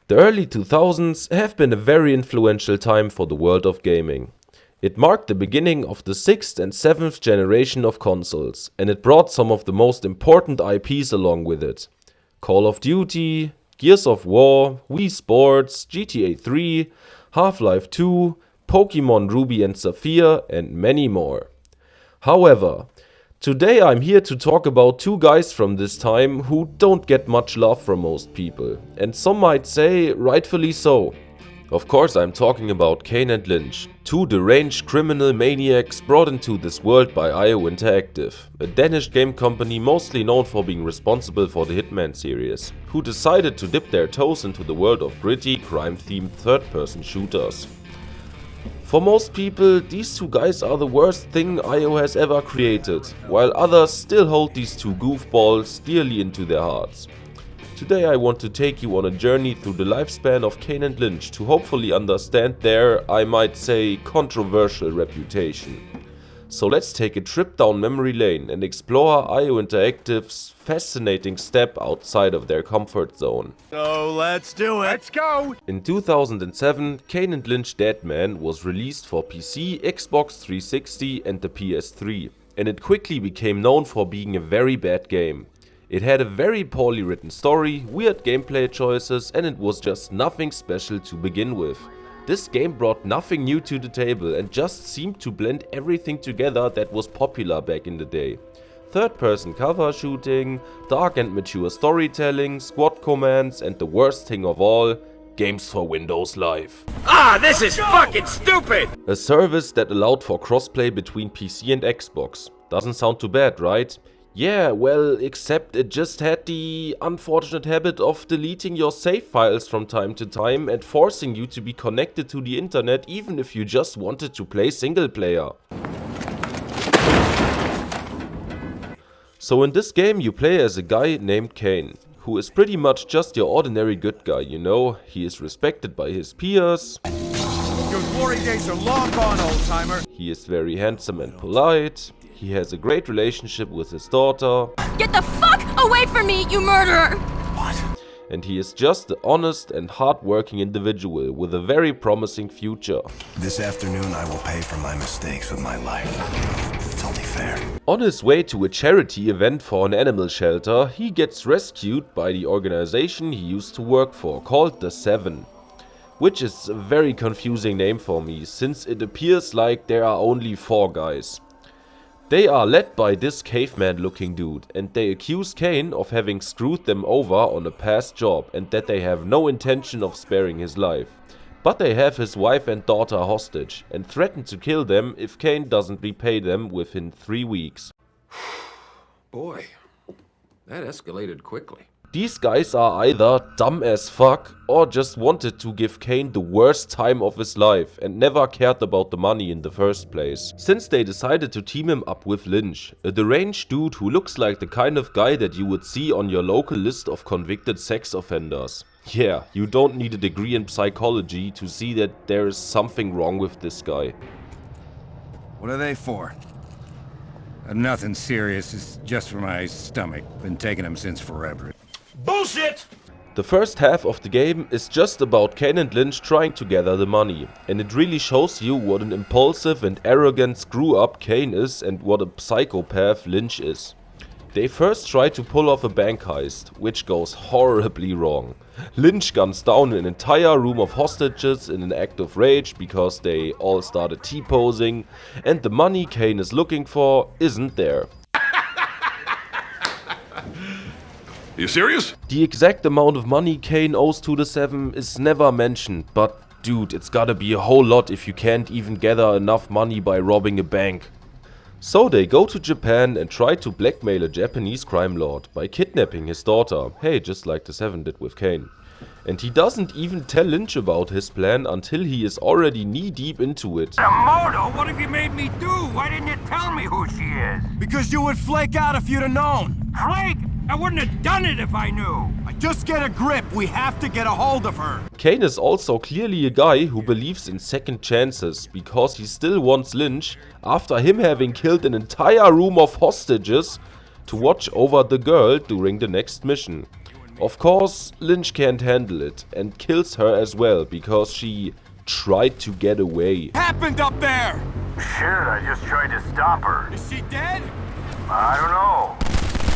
The early 2000s have been a very influential time for the world of gaming. It marked the beginning of the 6th and 7th generation of consoles, and it brought some of the most important IPs along with it. Call of Duty, Gears of War, Wii Sports, GTA 3, Half-Life 2, Pokémon Ruby and Sapphire, and many more. However, today I'm here to talk about two guys from this time who don't get much love from most people, and some might say rightfully so. Of course, I'm talking about Kane and Lynch, two deranged criminal maniacs brought into this world by IO Interactive, a Danish game company mostly known for being responsible for the Hitman series, who decided to dip their toes into the world of gritty, crime-themed third-person shooters. For most people, these two guys are the worst thing IO has ever created, while others still hold these two goofballs dearly into their hearts. Today I want to take you on a journey through the lifespan of Kane and Lynch to hopefully understand their, I might say, controversial reputation. So let's take a trip down memory lane and explore IO Interactive's fascinating step outside of their comfort zone. So let's do it. Let's go! In 2007, Kane and Lynch Deadman was released for PC, Xbox 360 and the PS3, and it quickly became known for being a very bad game. It had a very poorly written story, weird gameplay choices, and it was just nothing special to begin with. This game brought nothing new to the table and just seemed to blend everything together that was popular back in the day. Third-person cover shooting, dark and mature storytelling, squad commands, and the worst thing of all, games for Windows Live. This is fucking stupid! A service that allowed for crossplay between PC and Xbox. Doesn't sound too bad, right? Yeah, well, except it just had the unfortunate habit of deleting your save files from time to time and forcing you to be connected to the internet even if you just wanted to play single player. So in this game you play as a guy named Kane, who is pretty much just your ordinary good guy, you know. He is respected by his peers. Your glory days are long gone, old-timer. He is very handsome and polite. He has a great relationship with his daughter. Get the fuck away from me, you murderer! What? And he is just an honest and hard-working individual with a very promising future. This afternoon I will pay for my mistakes with my life. It's only fair. On his way to a charity event for an animal shelter, he gets rescued by the organization he used to work for, called the Seven. Which is a very confusing name for me, since it appears like there are only 4 guys. They are led by this caveman-looking dude, and they accuse Kane of having screwed them over on a past job and that they have no intention of sparing his life. But they have his wife and daughter hostage and threaten to kill them if Kane doesn't repay them within 3 weeks. Boy, that escalated quickly. These guys are either dumb as fuck or just wanted to give Kane the worst time of his life and never cared about the money in the first place. Since they decided to team him up with Lynch, a deranged dude who looks like the kind of guy that you would see on your local list of convicted sex offenders. Yeah, you don't need a degree in psychology to see that there is something wrong with this guy. What are they for? Nothing serious, it's just for my stomach. Been taking them since forever. Bullshit! The first half of the game is just about Kane and Lynch trying to gather the money, and it really shows you what an impulsive and arrogant screw-up Kane is and what a psychopath Lynch is. They first try to pull off a bank heist, which goes horribly wrong. Lynch guns down an entire room of hostages in an act of rage because they all started T-posing, and the money Kane is looking for isn't there. You serious? The exact amount of money Kane owes to the Seven is never mentioned, but dude, it's gotta be a whole lot if you can't even gather enough money by robbing a bank. So they go to Japan and try to blackmail a Japanese crime lord by kidnapping his daughter, hey, just like the Seven did with Kane. And he doesn't even tell Lynch about his plan until he is already knee-deep into it. Moto, what have you made me do? Why didn't you tell me who she is? Because you would flake out if you'd have known. Flake? I wouldn't have done it if I knew. Just get a grip, we have to get a hold of her. Kane is also clearly a guy who believes in second chances, because he still wants Lynch, after him having killed an entire room of hostages, to watch over the girl during the next mission. Of course, Lynch can't handle it and kills her as well because she tried to get away. Happened up there? Shit, I just tried to stop her. Is she dead? I don't know.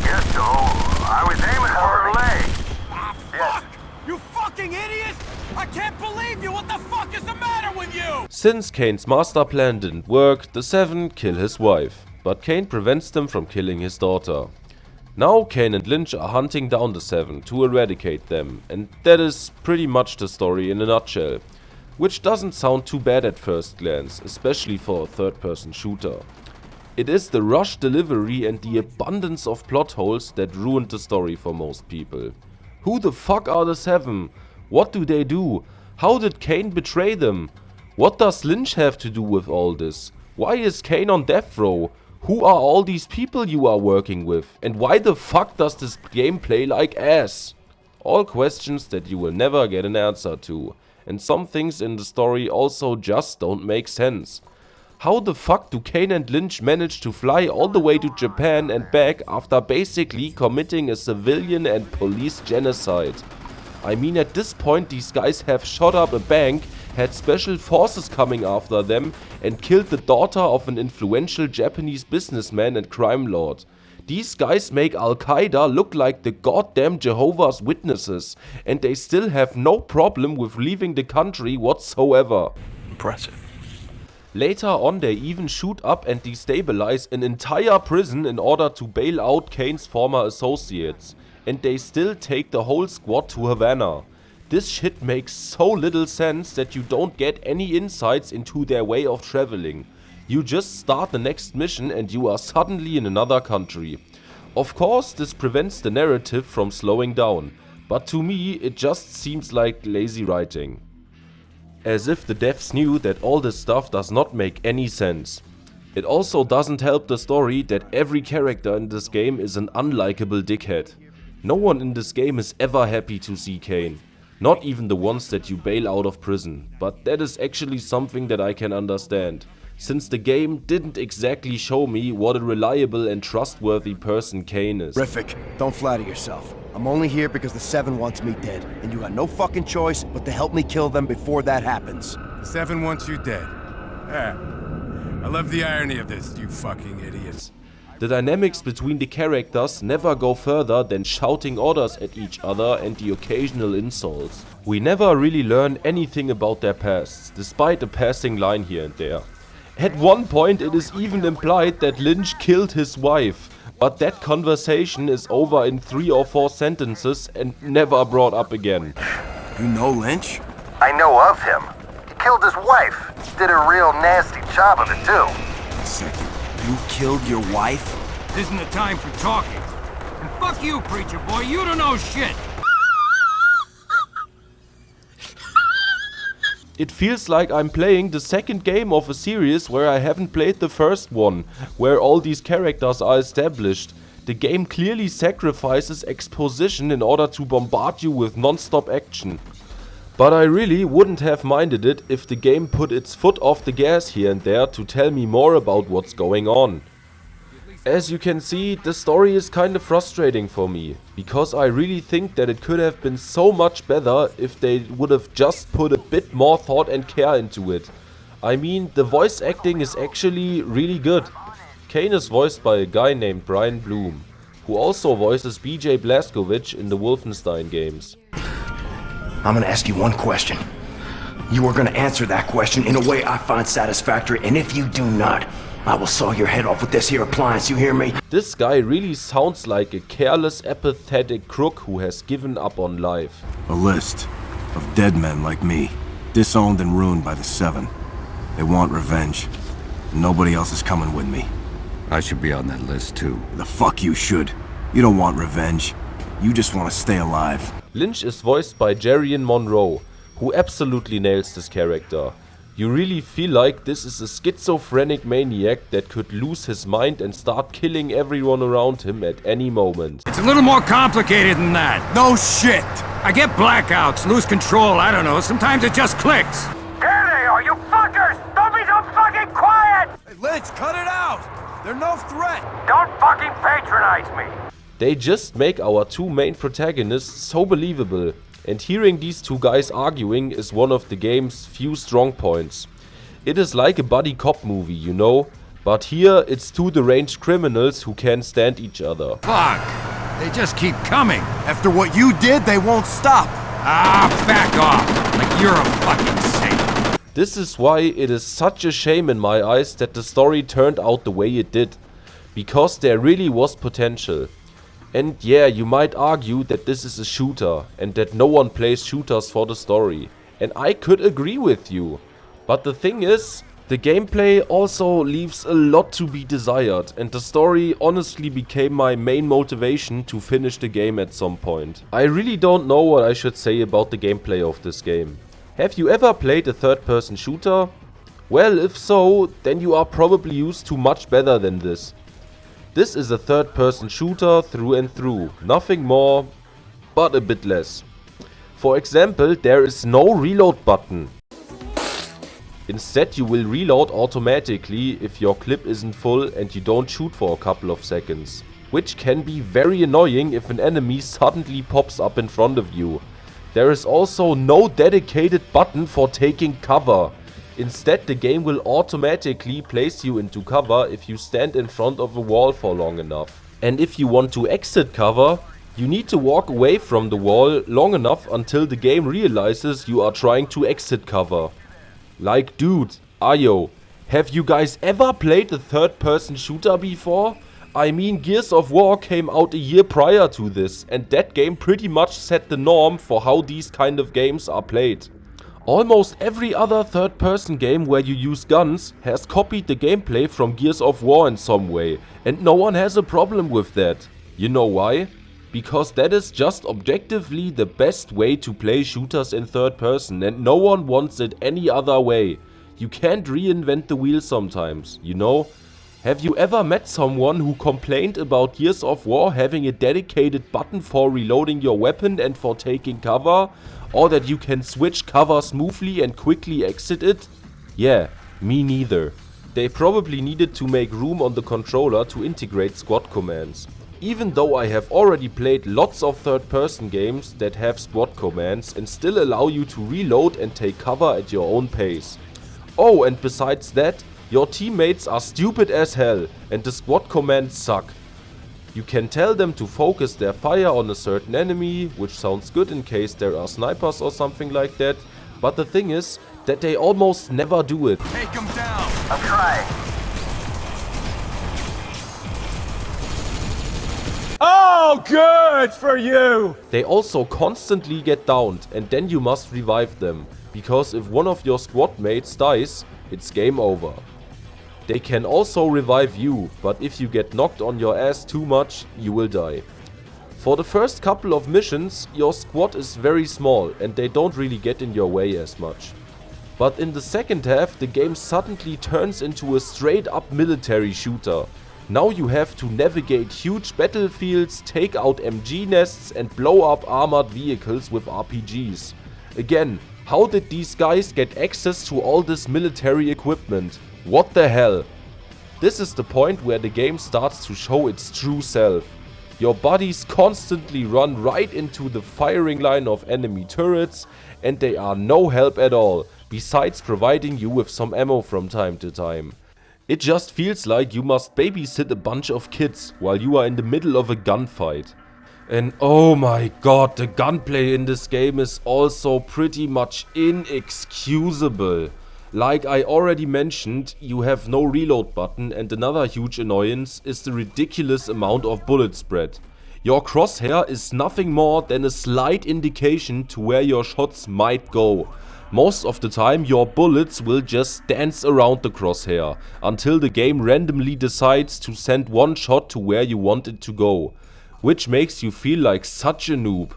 Guess so. I was aiming for her leg. Ah, Yes. fuck! You fucking idiot! I can't believe you! What the fuck is the matter with you? Since Kane's master plan didn't work, the Seven kill his wife, but Kane prevents them from killing his daughter. Now Kane and Lynch are hunting down the Seven to eradicate them, and that is pretty much the story in a nutshell. Which doesn't sound too bad at first glance, especially for a third-person shooter. It is the rushed delivery and the abundance of plot holes that ruined the story for most people. Who the fuck are the Seven? What do they do? How did Kane betray them? What does Lynch have to do with all this? Why is Kane on death row? Who are all these people you are working with? And why the fuck does this game play like ass? All questions that you will never get an answer to. And some things in the story also just don't make sense. How the fuck do Kane and Lynch manage to fly all the way to Japan and back after basically committing a civilian and police genocide? I mean, at this point these guys have shot up a bank, had special forces coming after them and killed the daughter of an influential Japanese businessman and crime lord. These guys make Al-Qaeda look like the goddamn Jehovah's Witnesses, and they still have no problem with leaving the country whatsoever. Impressive. Later on they even shoot up and destabilize an entire prison in order to bail out Kane's former associates. And they still take the whole squad to Havana. This shit makes so little sense that you don't get any insights into their way of traveling. You just start the next mission and you are suddenly in another country. Of course, this prevents the narrative from slowing down, but to me it just seems like lazy writing. As if the devs knew that all this stuff does not make any sense. It also doesn't help the story that every character in this game is an unlikable dickhead. No one in this game is ever happy to see Kane. Not even the ones that you bail out of prison, but that is actually something that I can understand, since the game didn't exactly show me what a reliable and trustworthy person Kane is. Terrific. Don't flatter yourself. I'm only here because the Seven wants me dead, and you got no fucking choice but to help me kill them before that happens. The Seven wants you dead. Ah. I love the irony of this, you fucking idiots. The dynamics between the characters never go further than shouting orders at each other and the occasional insults. We never really learn anything about their pasts, despite a passing line here and there. At one point it is even implied that Lynch killed his wife, but that conversation is over in 3 or 4 sentences and never brought up again. You know Lynch? I know of him. He killed his wife. Did a real nasty job of it, too. A second. You killed your wife? This isn't the time for talking. And fuck you, preacher boy, you don't know shit. It feels like I'm playing the second game of a series where I haven't played the first one, where all these characters are established. The game clearly sacrifices exposition in order to bombard you with non-stop action. But I really wouldn't have minded it if the game put its foot off the gas here and there to tell me more about what's going on. As you can see, the story is kind of frustrating for me, because I really think that it could have been so much better if they would have just put a bit more thought and care into it. I mean, the voice acting is actually really good. Kane is voiced by a guy named Brian Bloom, who also voices BJ Blazkowicz in the Wolfenstein games. I'm gonna ask you one question. You are gonna answer that question in a way I find satisfactory, and if you do not, I will saw your head off with this here appliance, you hear me? This guy really sounds like a careless, apathetic crook who has given up on life. A list of dead men like me, disowned and ruined by the Seven. They want revenge. Nobody else is coming with me. I should be on that list too. The fuck you should. You don't want revenge. You just want to stay alive. Lynch is voiced by Jerian Monroe, who absolutely nails this character. You really feel like this is a schizophrenic maniac that could lose his mind and start killing everyone around him at any moment. It's a little more complicated than that. No shit! I get blackouts, lose control, I don't know, sometimes it just clicks. There they are, you fuckers! Don't be so fucking quiet! Hey, Lynch, cut it out! They're no threat! Don't fucking patronize me! They just make our two main protagonists so believable, and hearing these two guys arguing is one of the game's few strong points. It is like a buddy cop movie, you know, but here it's two deranged criminals who can't stand each other. Fuck! They just keep coming! After what you did, they won't stop. Ah, back off! Like you're a fucking saint! This is why it is such a shame in my eyes that the story turned out the way it did, because there really was potential. And yeah, you might argue that this is a shooter and that no one plays shooters for the story, and I could agree with you. But the thing is, the gameplay also leaves a lot to be desired, and the story honestly became my main motivation to finish the game at some point. I really don't know what I should say about the gameplay of this game. Have you ever played a third-person shooter? Well, if so, then you are probably used to much better than this. This is a third-person shooter through and through, nothing more, but a bit less. For example, there is no reload button. Instead, you will reload automatically if your clip isn't full and you don't shoot for a couple of seconds. Which can be very annoying if an enemy suddenly pops up in front of you. There is also no dedicated button for taking cover. Instead, the game will automatically place you into cover if you stand in front of a wall for long enough. And if you want to exit cover, you need to walk away from the wall long enough until the game realizes you are trying to exit cover. Like, dude, ayo, have you guys ever played a third-person shooter before? I mean, Gears of War came out a year prior to this, and that game pretty much set the norm for how these kind of games are played. Almost every other third-person game where you use guns has copied the gameplay from Gears of War in some way, and no one has a problem with that. You know why? Because that is just objectively the best way to play shooters in third person, and no one wants it any other way. You can't reinvent the wheel sometimes, you know? Have you ever met someone who complained about Gears of War having a dedicated button for reloading your weapon and for taking cover? Or that you can switch cover smoothly and quickly exit it? Yeah, me neither. They probably needed to make room on the controller to integrate squad commands. Even though I have already played lots of third-person games that have squad commands and still allow you to reload and take cover at your own pace. Oh, and besides that, your teammates are stupid as hell and the squad commands suck. You can tell them to focus their fire on a certain enemy, which sounds good in case there are snipers or something like that, but the thing is that they almost never do it. Take him down! I'm trying. Oh, good for you! They also constantly get downed, and then you must revive them, because if one of your squad mates dies, it's game over. They can also revive you, but if you get knocked on your ass too much, you will die. For the first couple of missions, your squad is very small and they don't really get in your way as much. But in the second half, the game suddenly turns into a straight up military shooter. Now you have to navigate huge battlefields, take out MG nests and blow up armored vehicles with RPGs. Again, how did these guys get access to all this military equipment? What the hell? This is the point where the game starts to show its true self. Your bodies constantly run right into the firing line of enemy turrets and they are no help at all, besides providing you with some ammo from time to time. It just feels like you must babysit a bunch of kids while you are in the middle of a gunfight. And oh my god, the gunplay in this game is also pretty much inexcusable. Like I already mentioned, you have no reload button, and another huge annoyance is the ridiculous amount of bullet spread. Your crosshair is nothing more than a slight indication to where your shots might go. Most of the time your bullets will just dance around the crosshair, until the game randomly decides to send one shot to where you want it to go, which makes you feel like such a noob.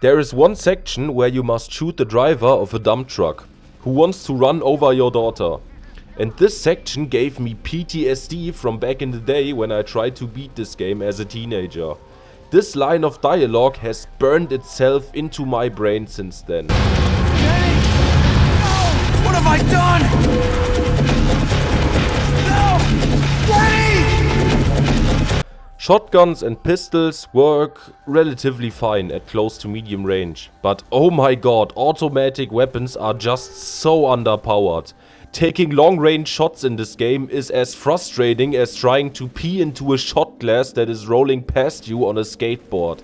There is one section where you must shoot the driver of a dump truck, who wants to run over your daughter. And this section gave me PTSD from back in the day when I tried to beat this game as a teenager. This line of dialogue has burned itself into my brain since then. What have I done? No! Kenny! Shotguns and pistols work relatively fine at close to medium range, but oh my god, automatic weapons are just so underpowered. Taking long range shots in this game is as frustrating as trying to pee into a shot glass that is rolling past you on a skateboard.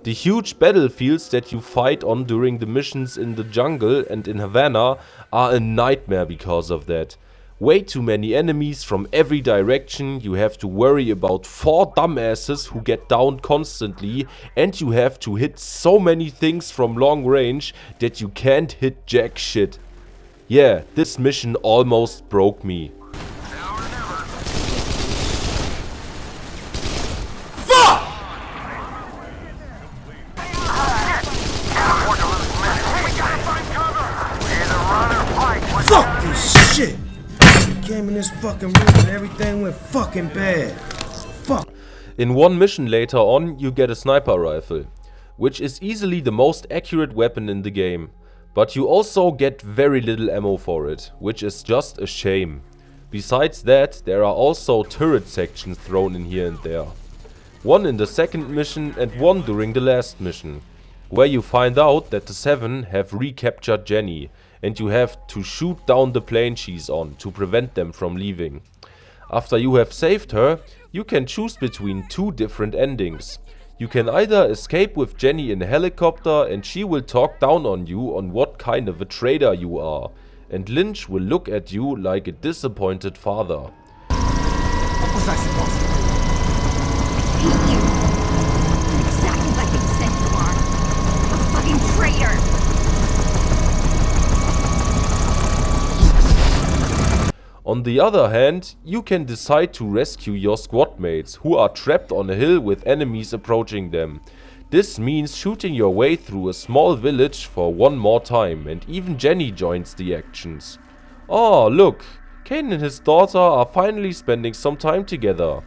The huge battlefields that you fight on during the missions in the jungle and in Havana are a nightmare because of that. Way too many enemies from every direction, you have to worry about 4 dumbasses who get downed constantly, and you have to hit so many things from long range that you can't hit jack shit. Yeah, this mission almost broke me. Fuck this shit! Came in this fucking room and everything went fucking bad. Fuck. In one mission later on, you get a sniper rifle, which is easily the most accurate weapon in the game. But you also get very little ammo for it, which is just a shame. Besides that, there are also turret sections thrown in here and there. One in the second mission and one during the last mission, where you find out that the 7 have recaptured Jenny, and you have to shoot down the plane she's on to prevent them from leaving. After you have saved her, you can choose between 2 different endings. You can either escape with Jenny in a helicopter and she will talk down on you on what kind of a traitor you are, and Lynch will look at you like a disappointed father. What was I supposed to do? Hate you. Exactly like they said you are. A fucking traitor. On the other hand, you can decide to rescue your squad mates who are trapped on a hill with enemies approaching them. This means shooting your way through a small village for one more time, and even Jenny joins the actions. Oh look, Kane and his daughter are finally spending some time together.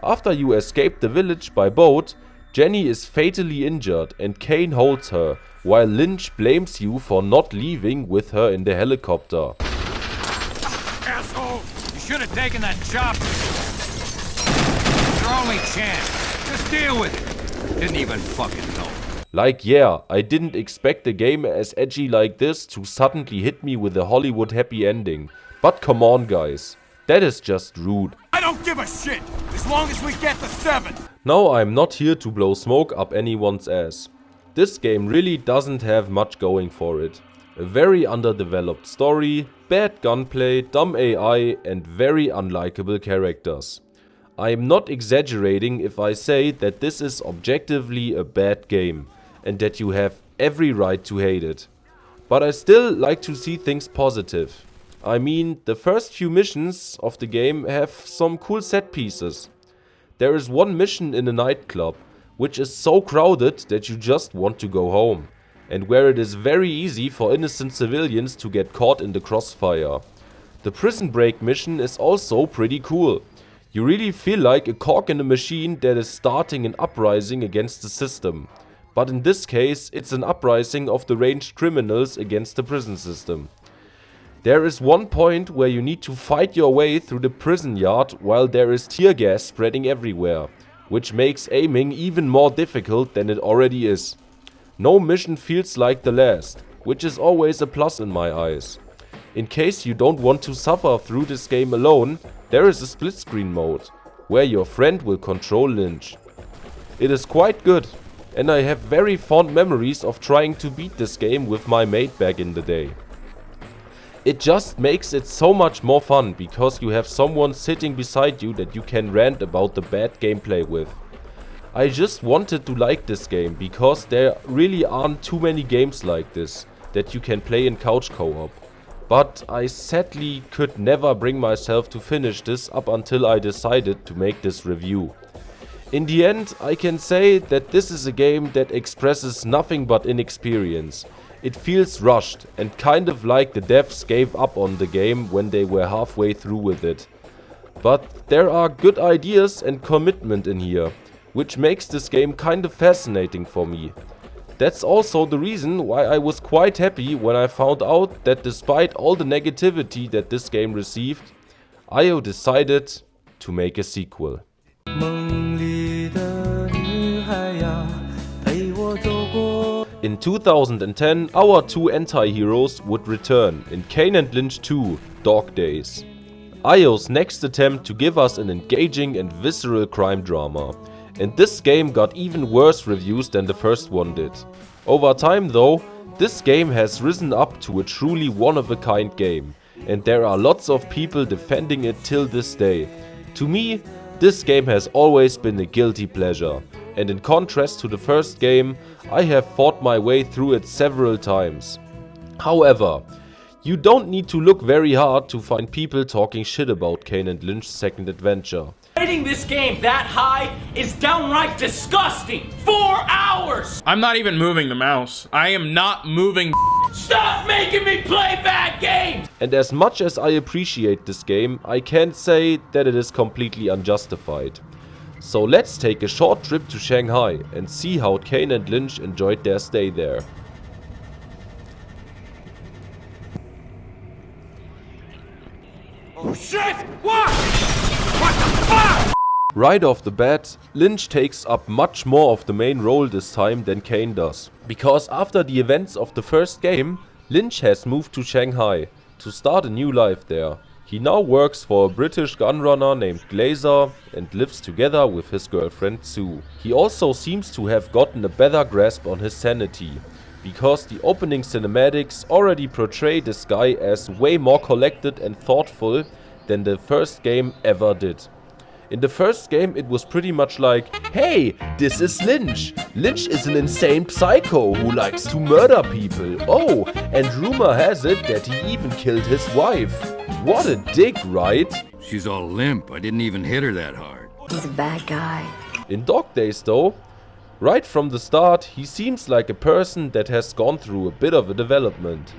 After you escape the village by boat, Jenny is fatally injured and Kane holds her, while Lynch blames you for not leaving with her in the helicopter. Asshole! You should have taken that chop. It's your only chance. Just deal with it. Didn't even fucking know. Like yeah, I didn't expect a game as edgy like this to suddenly hit me with a Hollywood happy ending. But come on guys, that is just rude. I don't give a shit, as long as we get the 7. Now I'm not here to blow smoke up anyone's ass. This game really doesn't have much going for it. A very underdeveloped story, bad gunplay, dumb AI and very unlikable characters. I am not exaggerating if I say that this is objectively a bad game and that you have every right to hate it. But I still like to see things positive. I mean, the first few missions of the game have some cool set pieces. There is one mission in a nightclub, which is so crowded that you just want to go home, and where it is very easy for innocent civilians to get caught in the crossfire. The prison break mission is also pretty cool. You really feel like a cog in a machine that is starting an uprising against the system. But in this case, it's an uprising of the ranged criminals against the prison system. There is one point where you need to fight your way through the prison yard while there is tear gas spreading everywhere, which makes aiming even more difficult than it already is. No mission feels like the last, which is always a plus in my eyes. In case you don't want to suffer through this game alone, there is a split screen mode, where your friend will control Lynch. It is quite good, and I have very fond memories of trying to beat this game with my mate back in the day. It just makes it so much more fun because you have someone sitting beside you that you can rant about the bad gameplay with. I just wanted to like this game because there really aren't too many games like this that you can play in couch co-op. But I sadly could never bring myself to finish this up until I decided to make this review. In the end, I can say that this is a game that expresses nothing but inexperience. It feels rushed and kind of like the devs gave up on the game when they were halfway through with it. But there are good ideas and commitment in here, which makes this game kind of fascinating for me. That's also the reason why I was quite happy when I found out that despite all the negativity that this game received, IO decided to make a sequel. In 2010, our two anti-heroes would return in Kane and Lynch 2, Dog Days. IO's next attempt to give us an engaging and visceral crime drama. And this game got even worse reviews than the first one did. Over time though, this game has risen up to a truly one-of-a-kind game. And there are lots of people defending it till this day. To me, this game has always been a guilty pleasure. And in contrast to the first game, I have fought my way through it several times. However, you don't need to look very hard to find people talking shit about Kane and Lynch's second adventure. Rating this game that high is downright disgusting. 4 hours! I'm not even moving the mouse. I am not moving. Stop making me play bad games! And as much as I appreciate this game, I can't say that it is completely unjustified. So let's take a short trip to Shanghai and see how Kane and Lynch enjoyed their stay there. Oh shit! What? What the fuck? Right off the bat, Lynch takes up much more of the main role this time than Kane does. Because after the events of the first game, Lynch has moved to Shanghai to start a new life there. He now works for a British gunrunner named Glazer and lives together with his girlfriend Sue. He also seems to have gotten a better grasp on his sanity, because the opening cinematics already portray this guy as way more collected and thoughtful than the first game ever did. In the first game it was pretty much like, hey, this is Lynch. Lynch is an insane psycho who likes to murder people. Oh, and rumor has it that he even killed his wife. What a dick, right? She's all limp. I didn't even hit her that hard. He's a bad guy. In Dog Days though, right from the start, he seems like a person that has gone through a bit of a development.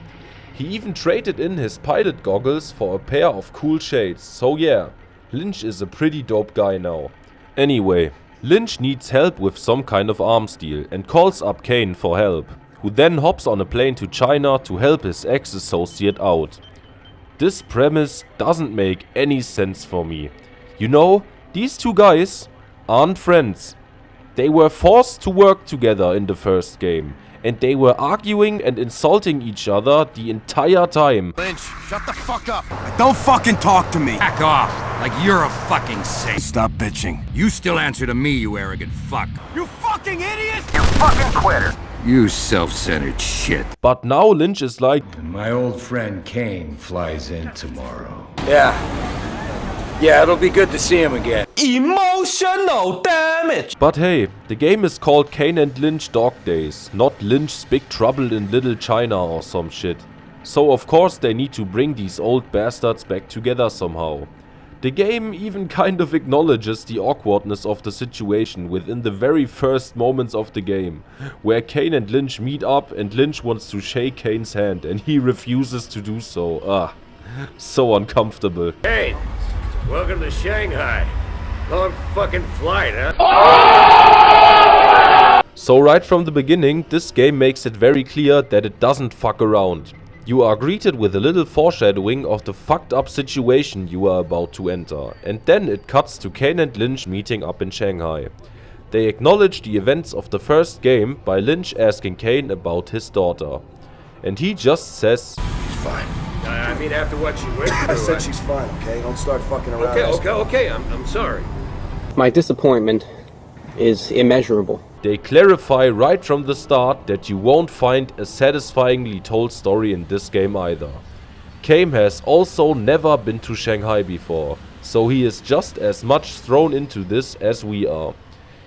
He even traded in his pilot goggles for a pair of cool shades, so yeah, Lynch is a pretty dope guy now. Anyway, Lynch needs help with some kind of arms deal and calls up Kane for help, who then hops on a plane to China to help his ex-associate out. This premise doesn't make any sense for me. You know, these two guys aren't friends. They were forced to work together in the first game, and they were arguing and insulting each other the entire time. Lynch, shut the fuck up. Don't fucking talk to me. Back off, like you're a fucking saint. Stop bitching. You still answer to me, you arrogant fuck. You fucking idiot! You fucking quitter. You self-centered shit. But now Lynch is like, And my old friend Kane flies in tomorrow. Yeah, it'll be good to see him again. Emotional damage! but hey, the game is called Kane and Lynch Dog Days, not Lynch's Big Trouble in Little China or some shit. So of course they need to bring these old bastards back together somehow. The game even kind of acknowledges the awkwardness of the situation within the very first moments of the game, where Kane and Lynch meet up and Lynch wants to shake Kane's hand and he refuses to do so. So uncomfortable. Hey, welcome to Shanghai. Long fucking flight, huh? So right from the beginning, this game makes it very clear that it doesn't fuck around. You are greeted with a little foreshadowing of the fucked up situation you are about to enter, and then it cuts to Kane and Lynch meeting up in Shanghai. They acknowledge the events of the first game by Lynch asking Kane about his daughter. And he just says, She's fine. I mean, after what she went through. I said she's fine, okay? Don't start fucking around. Okay, I'm sorry. My disappointment is immeasurable. they clarify right from the start that you won't find a satisfyingly told story in this game either. Kane has also never been to Shanghai before, so he is just as much thrown into this as we are.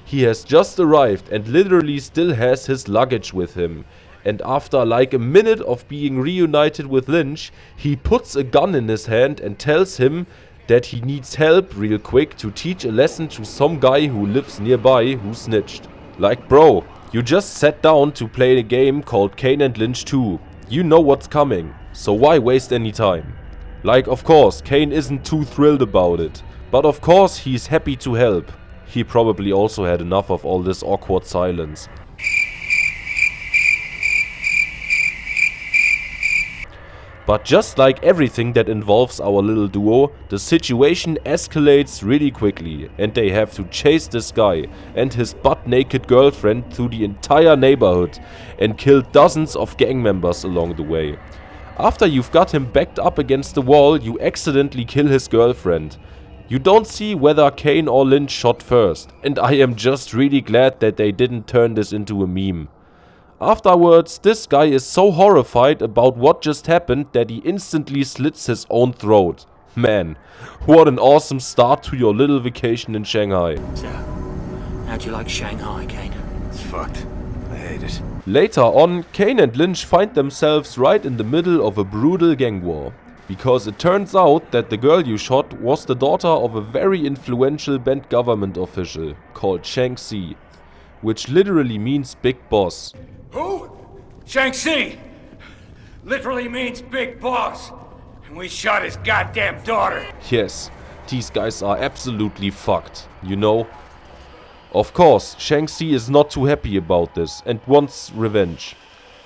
He has just arrived and literally still has his luggage with him, and after like a minute of being reunited with Lynch, he puts a gun in his hand and tells him that he needs help real quick to teach a lesson to some guy who lives nearby who snitched. Like, bro, you just sat down to play a game called Kane and Lynch 2. You know what's coming, so why waste any time? Like, of course, Kane isn't too thrilled about it, but of course he's happy to help. He probably also had enough of all this awkward silence. But just like everything that involves our little duo, the situation escalates really quickly and they have to chase this guy and his butt-naked girlfriend through the entire neighborhood and kill dozens of gang members along the way. After you've got him backed up against the wall, you accidentally kill his girlfriend. You don't see whether Kane or Lynch shot first, and I am just really glad that they didn't turn this into a meme. Afterwards, this guy is so horrified about what just happened that he instantly slits his own throat. Man, what an awesome start to your little vacation in Shanghai. So, how'd you like Shanghai, Kane? It's fucked. I hate it. Later on, Kane and Lynch find themselves right in the middle of a brutal gang war. Because it turns out that the girl you shot was the daughter of a very influential band government official called Shang-Chi, which literally means big boss. Who? Shang-Chi! Literally means big boss. And we shot his goddamn daughter. Yes, these guys are absolutely fucked, you know? Of course, Shang-Chi is not too happy about this and wants revenge.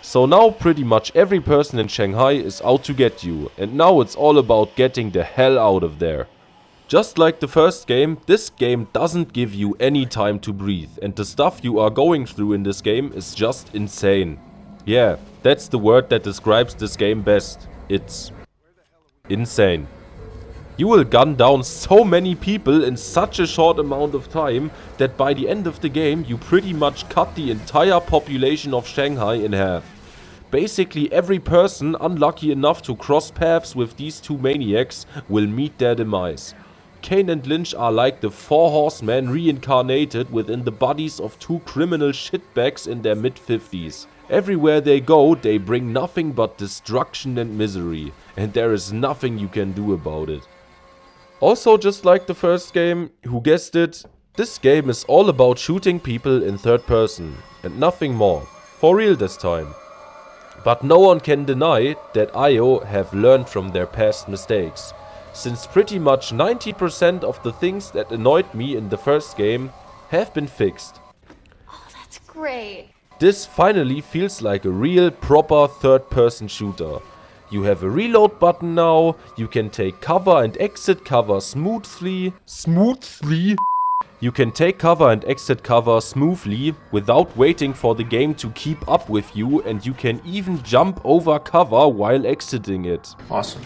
So now pretty much every person in Shanghai is out to get you, and now it's all about getting the hell out of there. Just like the first game, this game doesn't give you any time to breathe, and the stuff you are going through in this game is just insane. Yeah, that's the word that describes this game best. It's insane. You will gun down so many people in such a short amount of time that by the end of the game you pretty much cut the entire population of Shanghai in half. Basically every person unlucky enough to cross paths with these two maniacs will meet their demise. Kane and Lynch are like the four horsemen reincarnated within the bodies of two criminal shitbags in their mid-50s. Everywhere they go, they bring nothing but destruction and misery, and there is nothing you can do about it. Also, just like the first game, who guessed it, this game is all about shooting people in third person, and nothing more. For real this time. But no one can deny that IO have learned from their past mistakes, since pretty much 90% of the things that annoyed me in the first game have been fixed. Oh, that's great. This finally feels like a real proper third person shooter. You have a reload button now, you can take cover and exit cover smoothly. You can take cover and exit cover smoothly without waiting for the game to keep up with you, and you can even jump over cover while exiting it. Awesome.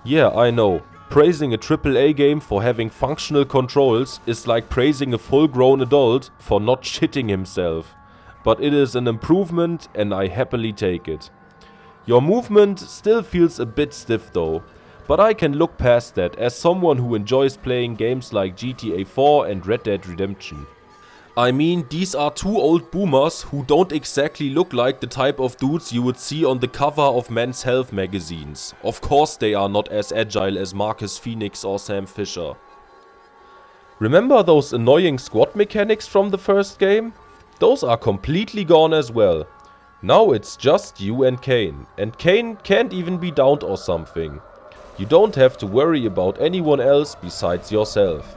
Yeah, I know. Praising a AAA game for having functional controls is like praising a full-grown adult for not shitting himself. But it is an improvement and I happily take it. Your movement still feels a bit stiff though, but I can look past that as someone who enjoys playing games like GTA 4 and Red Dead Redemption. I mean, these are two old boomers who don't exactly look like the type of dudes you would see on the cover of Men's Health magazines. Of course they are not as agile as Marcus Phoenix or Sam Fisher. Remember those annoying squad mechanics from the first game? Those are completely gone as well. Now it's just you and Kane can't even be downed or something. You don't have to worry about anyone else besides yourself.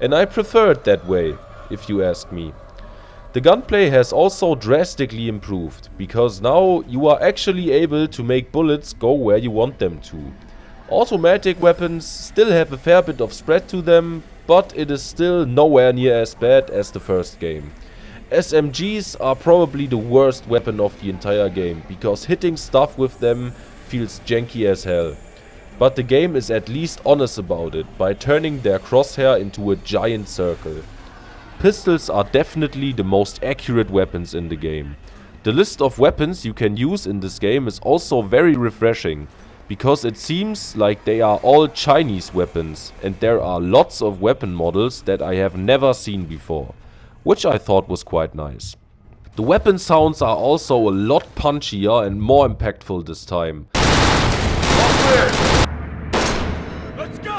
And I prefer it that way, if you ask me. The gunplay has also drastically improved, because now you are actually able to make bullets go where you want them to. Automatic weapons still have a fair bit of spread to them, but it is still nowhere near as bad as the first game. SMGs are probably the worst weapon of the entire game, because hitting stuff with them feels janky as hell. But the game is at least honest about it, by turning their crosshair into a giant circle. Pistols are definitely the most accurate weapons in the game. The list of weapons you can use in this game is also very refreshing, because it seems like they are all Chinese weapons, and there are lots of weapon models that I have never seen before, which I thought was quite nice. The weapon sounds are also a lot punchier and more impactful this time. Let's go!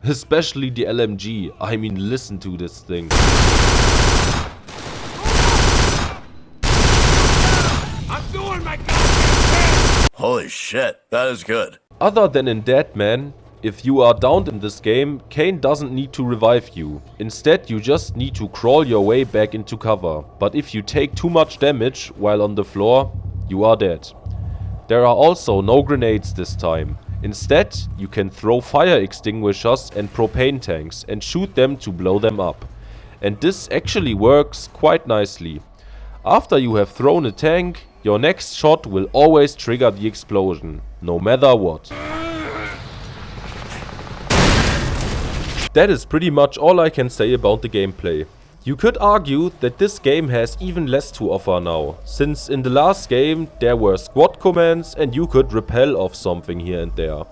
Especially the LMG, I mean listen to this thing. I'm doing my goddamn best! Holy shit, that is good. Other than in Dead Man, If you are downed in this game, Kane doesn't need to revive you. Instead, you just need to crawl your way back into cover. But if you take too much damage while on the floor, you are dead. There are also no grenades this time. Instead, you can throw fire extinguishers and propane tanks and shoot them to blow them up. And this actually works quite nicely. After you have thrown a tank, your next shot will always trigger the explosion, no matter what. That is pretty much all I can say about the gameplay. You could argue that this game has even less to offer now, since in the last game there were squad commands and you could repel off something here and there.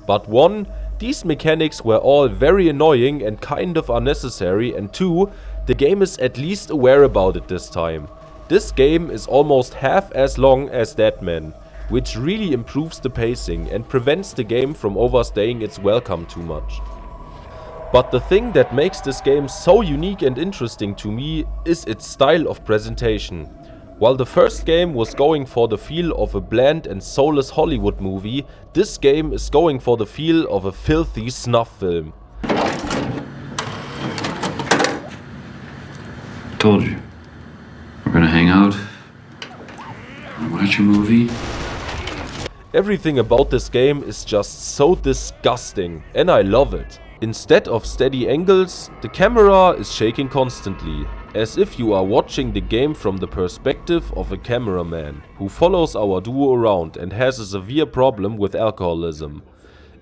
But 1, these mechanics were all very annoying and kind of unnecessary, and 2, the game is at least aware about it this time. This game is almost half as long as Deadman, which really improves the pacing and prevents the game from overstaying its welcome too much. But the thing that makes this game so unique and interesting to me is its style of presentation. While the first game was going for the feel of a bland and soulless Hollywood movie, this game is going for the feel of a filthy snuff film. Told you. We're gonna hang out, watch a movie. Everything about this game is just so disgusting, and I love it. Instead of steady angles, the camera is shaking constantly, as if you are watching the game from the perspective of a cameraman who follows our duo around and has a severe problem with alcoholism.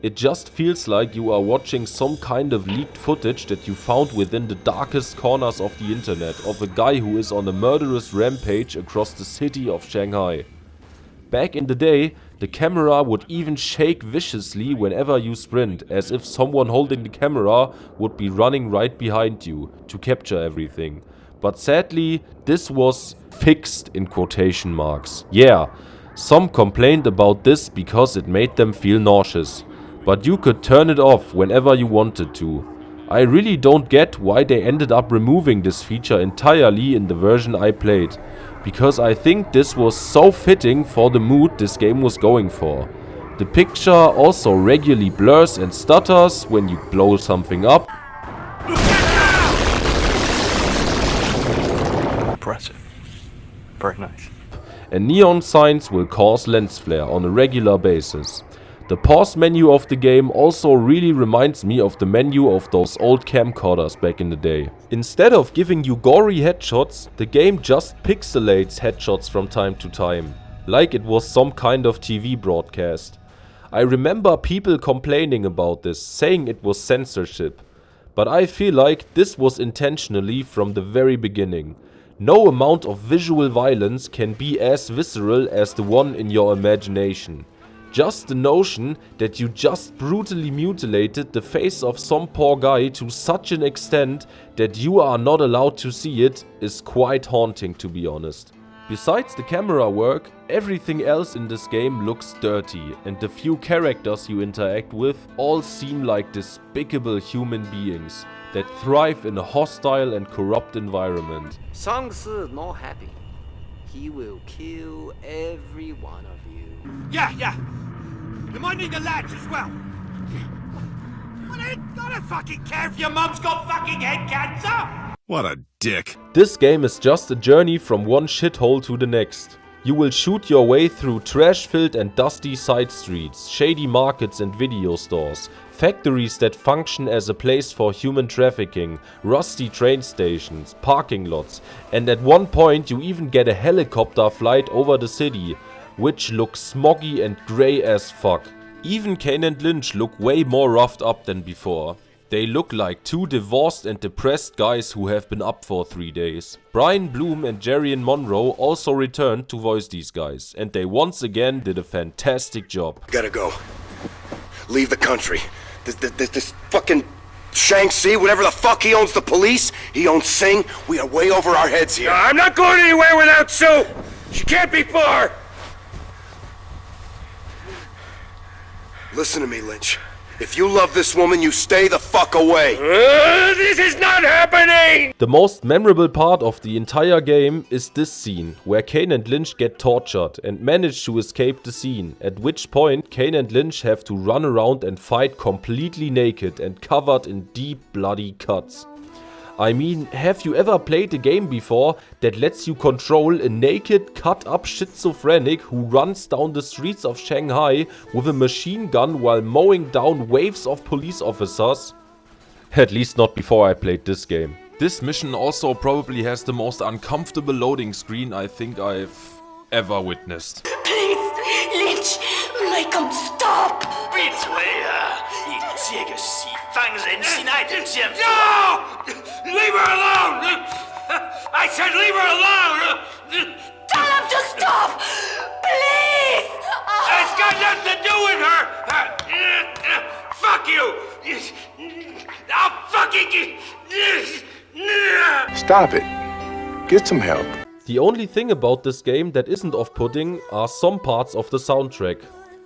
It just feels like you are watching some kind of leaked footage that you found within the darkest corners of the internet of a guy who is on a murderous rampage across the city of Shanghai. Back in the day, the camera would even shake viciously whenever you sprint, as if someone holding the camera would be running right behind you to capture everything. But sadly, this was fixed in quotation marks. Yeah, some complained about this because it made them feel nauseous. But you could turn it off whenever you wanted to. I really don't get why they ended up removing this feature entirely in the version I played, because I think this was so fitting for the mood this game was going for. The picture also regularly blurs and stutters when you blow something up. Impressive. Very nice. And neon signs will cause lens flare on a regular basis. The pause menu of the game also really reminds me of the menu of those old camcorders back in the day. Instead of giving you gory headshots, the game just pixelates headshots from time to time, like it was some kind of TV broadcast. I remember people complaining about this, saying it was censorship, but I feel like this was intentionally from the very beginning. No amount of visual violence can be as visceral as the one in your imagination. Just the notion that you just brutally mutilated the face of some poor guy to such an extent that you are not allowed to see it is quite haunting, to be honest. Besides the camera work, everything else in this game looks dirty, and the few characters you interact with all seem like despicable human beings that thrive in a hostile and corrupt environment. Sang-Si not happy. He will kill every one of you. Yeah. You might need the latch as well. Well, I don't fucking care if your mum's got fucking head cancer. What a dick. This game is just a journey from one shithole to the next. You will shoot your way through trash-filled and dusty side streets, shady markets and video stores, factories that function as a place for human trafficking, rusty train stations, parking lots, and at one point you even get a helicopter flight over the city, which looks smoggy and grey as fuck. Even Kane and Lynch look way more roughed up than before. They look like two divorced and depressed guys who have been up for 3 days. Brian Bloom and Jerrion Monroe also returned to voice these guys, and they once again did a fantastic job. Gotta go. Leave the country. This fucking Shang-Chi, whatever the fuck he owns the police, he owns Sing. We are way over our heads here. No, I'm not going anywhere without Sue. She can't be far. Listen to me, Lynch. If you love this woman, you stay the fuck away. This is not happening! The most memorable part of the entire game is this scene, where Kane and Lynch get tortured and manage to escape the scene, at which point Kane and Lynch have to run around and fight completely naked and covered in deep bloody cuts. I mean, have you ever played a game before that lets you control a naked, cut-up schizophrenic who runs down the streets of Shanghai with a machine gun while mowing down waves of police officers? At least not before I played this game. This mission also probably has the most uncomfortable loading screen I think I've ever witnessed. Please, Lynch, make him stop! 闭嘴啊！你这个西方人心爱的贱妇 No! Leave her alone! I said leave her alone! Tell him to stop! Please! It's got nothing to do with her! Fuck you! I'll fucking... Stop it. Get some help. The only thing about this game that isn't off-putting are some parts of the soundtrack.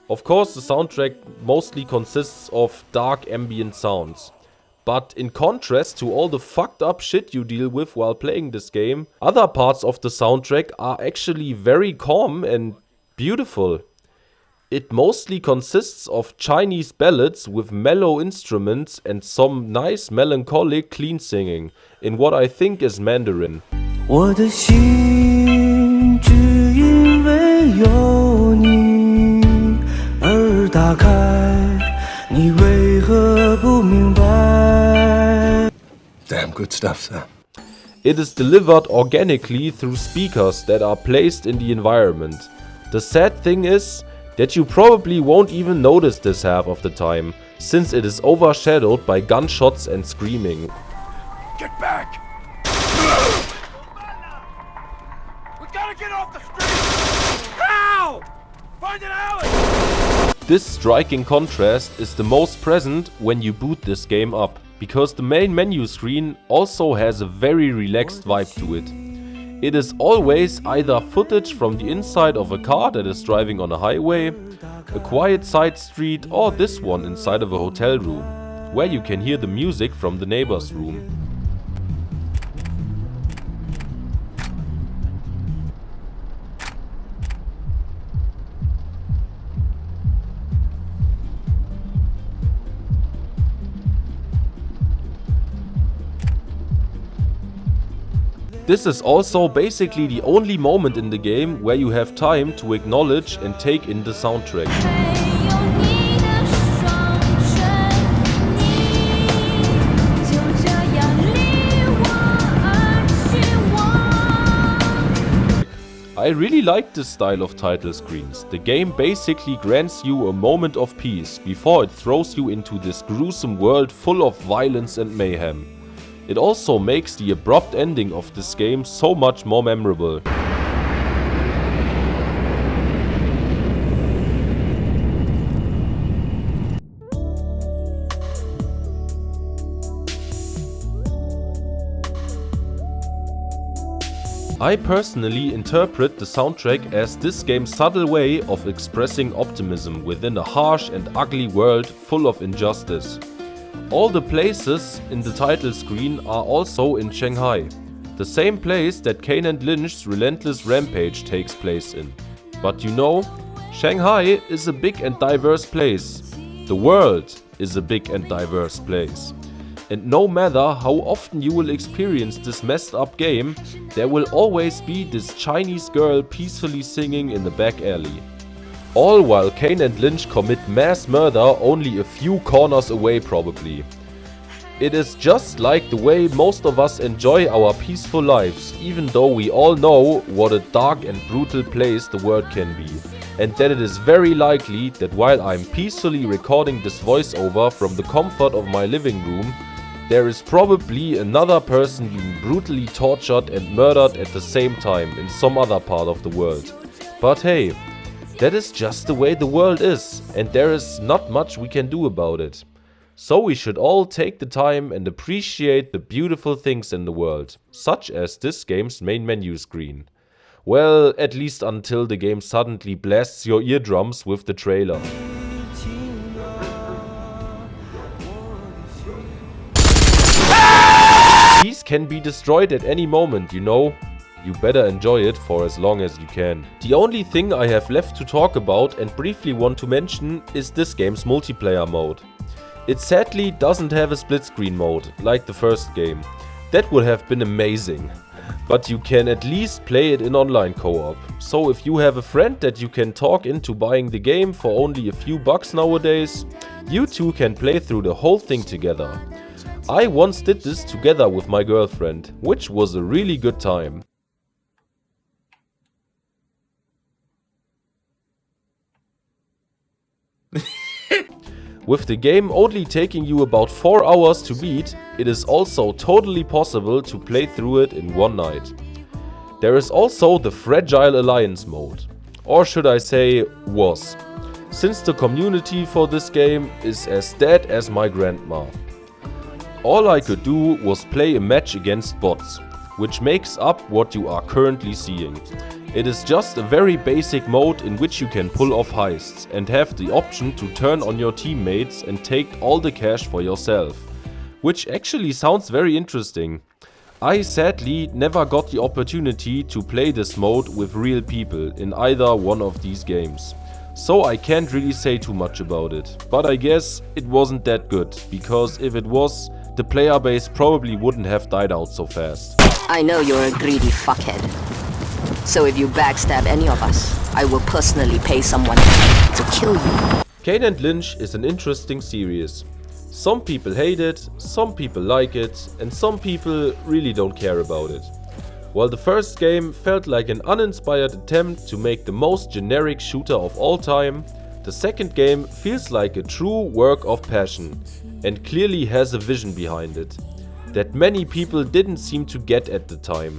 Of course, the soundtrack mostly consists of dark ambient sounds. But in contrast to all the fucked up shit you deal with while playing this game, other parts of the soundtrack are actually very calm and beautiful. It mostly consists of Chinese ballads with mellow instruments and some nice melancholic clean singing in what I think is Mandarin. 我的心只因为有你而打开，你为何不明白？ Damn good stuff, sir. It is delivered organically through speakers that are placed in the environment. The sad thing is that you probably won't even notice this half of the time, since it is overshadowed by gunshots and screaming. Get back! We gotta get off the street! How? Find an alley! This striking contrast is the most present when you boot this game up, because the main menu screen also has a very relaxed vibe to it. It is always either footage from the inside of a car that is driving on a highway, a quiet side street, or this one inside of a hotel room, where you can hear the music from the neighbor's room. This is also basically the only moment in the game where you have time to acknowledge and take in the soundtrack. I really like this style of title screens. The game basically grants you a moment of peace before it throws you into this gruesome world full of violence and mayhem. It also makes the abrupt ending of this game so much more memorable. I personally interpret the soundtrack as this game's subtle way of expressing optimism within a harsh and ugly world full of injustice. All the places in the title screen are also in Shanghai, the same place that Kane and Lynch's relentless rampage takes place in. But you know, Shanghai is a big and diverse place. The world is a big and diverse place. And no matter how often you will experience this messed up game, there will always be this Chinese girl peacefully singing in the back alley. All while Kane and Lynch commit mass murder only a few corners away probably. It is just like the way most of us enjoy our peaceful lives, even though we all know what a dark and brutal place the world can be. And that it is very likely that while I'm peacefully recording this voiceover from the comfort of my living room, there is probably another person being brutally tortured and murdered at the same time in some other part of the world. But hey, that is just the way the world is, and there is not much we can do about it. So we should all take the time and appreciate the beautiful things in the world, such as this game's main menu screen. Well, at least until the game suddenly blasts your eardrums with the trailer. Peace can be destroyed at any moment, you know. You better enjoy it for as long as you can. The only thing I have left to talk about and briefly want to mention is this game's multiplayer mode. It sadly doesn't have a split screen mode, like the first game. That would have been amazing. But you can at least play it in online co-op. So if you have a friend that you can talk into buying the game for only a few bucks nowadays, you two can play through the whole thing together. I once did this together with my girlfriend, which was a really good time. With the game only taking you about 4 hours to beat, it is also totally possible to play through it in one night. There is also the Fragile Alliance mode, or should I say was, since the community for this game is as dead as my grandma. All I could do was play a match against bots, which makes up what you are currently seeing. It is just a very basic mode in which you can pull off heists and have the option to turn on your teammates and take all the cash for yourself. Which actually sounds very interesting. I sadly never got the opportunity to play this mode with real people in either one of these games. So I can't really say too much about it. But I guess it wasn't that good, because if it was, the player base probably wouldn't have died out so fast. I know you're a greedy fuckhead. So if you backstab any of us, I will personally pay someone to kill you. Kane and Lynch is an interesting series. Some people hate it, some people like it, and some people really don't care about it. While the first game felt like an uninspired attempt to make the most generic shooter of all time, the second game feels like a true work of passion and clearly has a vision behind it that many people didn't seem to get at the time.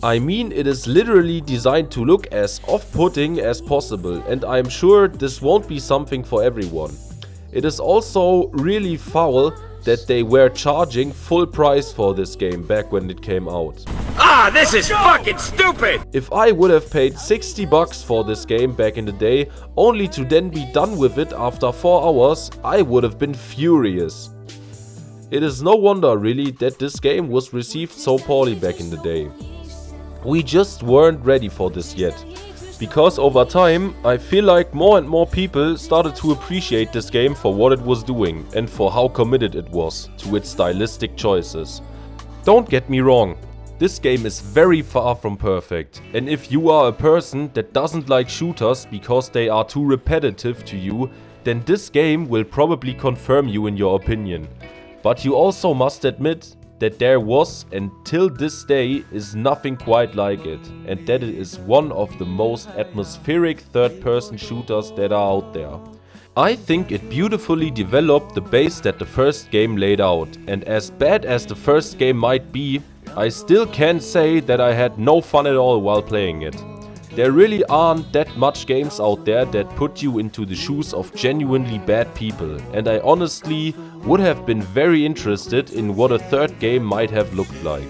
I mean, it is literally designed to look as off-putting as possible, and I'm sure this won't be something for everyone. It is also really foul that they were charging full price for this game back when it came out. Ah, this is fucking stupid! If I would have paid 60 bucks for this game back in the day, only to then be done with it after 4 hours, I would have been furious. It is no wonder really that this game was received so poorly back in the day. We just weren't ready for this yet. Because over time, I feel like more and more people started to appreciate this game for what it was doing and for how committed it was to its stylistic choices. Don't get me wrong, this game is very far from perfect, and if you are a person that doesn't like shooters because they are too repetitive to you, then this game will probably confirm you in your opinion. But you also must admit that there was, and till this day is nothing quite like it, and that it is one of the most atmospheric third-person shooters that are out there. I think it beautifully developed the base that the first game laid out, and as bad as the first game might be, I still can't say that I had no fun at all while playing it. There really aren't that much games out there that put you into the shoes of genuinely bad people, and I honestly would have been very interested in what a third game might have looked like.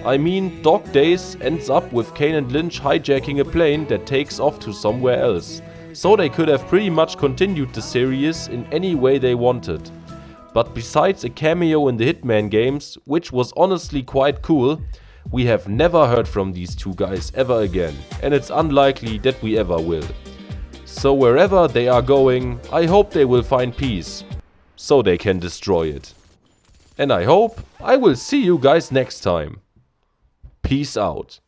I mean, Dog Days ends up with Kane and Lynch hijacking a plane that takes off to somewhere else, so they could have pretty much continued the series in any way they wanted. But besides a cameo in the Hitman games, which was honestly quite cool, we have never heard from these two guys ever again, and it's unlikely that we ever will. So wherever they are going, I hope they will find peace, so they can destroy it. And I hope I will see you guys next time. Peace out.